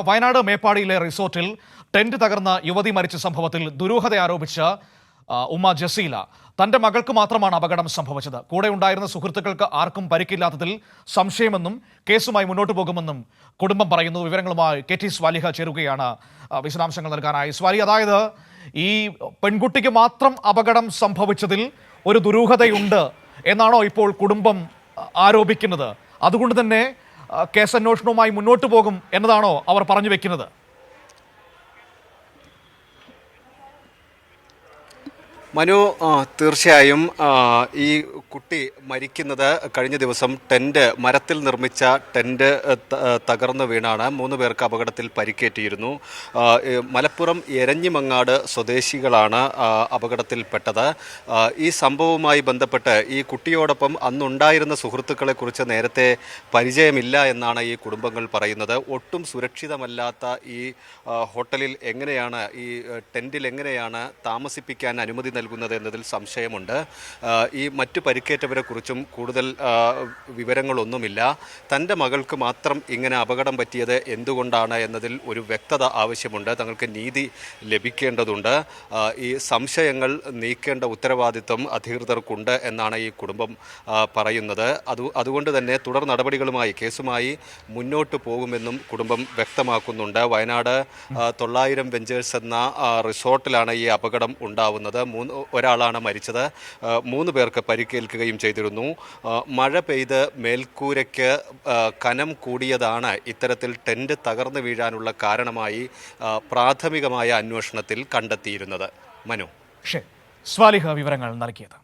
വയനാട് മേപ്പാടിയിലെ റിസോർട്ടിൽ ടെന്റ് തകർന്ന യുവതി മരിച്ച സംഭവത്തിൽ ദുരൂഹത ആരോപിച്ച ഉമ്മ ജസീല തന്റെ മകൾക്ക് മാത്രമാണ് അപകടം സംഭവിച്ചത്. കൂടെ ഉണ്ടായിരുന്ന സുഹൃത്തുക്കൾക്ക് ആർക്കും പരിക്കില്ലാത്തതിൽ സംശയമെന്നും കേസുമായി മുന്നോട്ട് പോകുമെന്നും കുടുംബം പറയുന്നു. വിവരങ്ങളുമായി കെ.ടി. സ്വാലിഹ ചേരുകയാണ് വിശദാംശങ്ങൾ നൽകാനായി. സ്വാലി, അതായത് ഈ പെൺകുട്ടിക്ക് മാത്രം അപകടം സംഭവിച്ചതിൽ ഒരു ദുരൂഹതയുണ്ട് എന്നാണോ ഇപ്പോൾ കുടുംബം ആരോപിക്കുന്നത്? അതുകൊണ്ട് തന്നെ കേസന്വേഷണവുമായി മുന്നോട്ട് പോകും എന്നതാണോ അവർ പറഞ്ഞു വെക്കുന്നത്? മനു, തീർച്ചയായും ഈ കുട്ടി മരിക്കുന്നത് കഴിഞ്ഞ ദിവസം മരത്തിൽ നിർമ്മിച്ച ടെന്റ് തകർന്നു വീണാണ്. 3 പേർക്ക് അപകടത്തിൽ പരിക്കേറ്റിയിരുന്നു. മലപ്പുറം എരഞ്ഞിമങ്ങാട് സ്വദേശികളാണ് അപകടത്തിൽപ്പെട്ടത്. ഈ സംഭവവുമായി ബന്ധപ്പെട്ട് ഈ കുട്ടിയോടൊപ്പം അന്നുണ്ടായിരുന്ന സുഹൃത്തുക്കളെക്കുറിച്ച് നേരത്തെ പരിചയമില്ല എന്നാണ് ഈ കുടുംബങ്ങൾ പറയുന്നത്. ഒട്ടും സുരക്ഷിതമല്ലാത്ത ഈ ഹോട്ടലിൽ എങ്ങനെയാണ്, ഈ ടെന്റിൽ എങ്ങനെയാണ് താമസിപ്പിക്കാൻ അനുമതി നൽകുന്നത് എന്നതിൽ സംശയമുണ്ട്. ഈ മറ്റു പരിക്കേറ്റവരെക്കുറിച്ചും കൂടുതൽ വിവരങ്ങളൊന്നുമില്ല. തൻ്റെ മകൾക്ക് മാത്രം ഇങ്ങനെ അപകടം പറ്റിയത് എന്തുകൊണ്ടാണ് എന്നതിൽ ഒരു വ്യക്തത ആവശ്യമുണ്ട്. തങ്ങൾക്ക് നീതി ലഭിക്കേണ്ടതുണ്ട്. ഈ സംശയങ്ങൾ നീക്കേണ്ട ഉത്തരവാദിത്വം അധികൃതർക്കുണ്ട് എന്നാണ് ഈ കുടുംബം പറയുന്നത്. അതുകൊണ്ട് തന്നെ തുടർ നടപടികളുമായി, കേസുമായി മുന്നോട്ട് പോകുമെന്നും കുടുംബം വ്യക്തമാക്കുന്നുണ്ട്. വയനാട് 900 വെഞ്ചേഴ്സ് എന്ന റിസോർട്ടിലാണ് ഈ അപകടം ഉണ്ടാവുന്നത്. ഒരാളാണ് മരിച്ചത്. 3 പേർക്ക് പരിക്കേൽക്കുകയും ചെയ്തിരുന്നു. മഴ പെയ്ത് മേൽക്കൂരയ്ക്ക് കനം കൂടിയതാണ് ഇത്തരത്തിൽ ടെന്റ് തകർന്നു വീഴാനുള്ള കാരണമായി പ്രാഥമികമായ അന്വേഷണത്തിൽ കണ്ടെത്തിയിരുന്നത്. മനു, സ്വാലിഹ വിവരങ്ങൾ നൽകിയത്.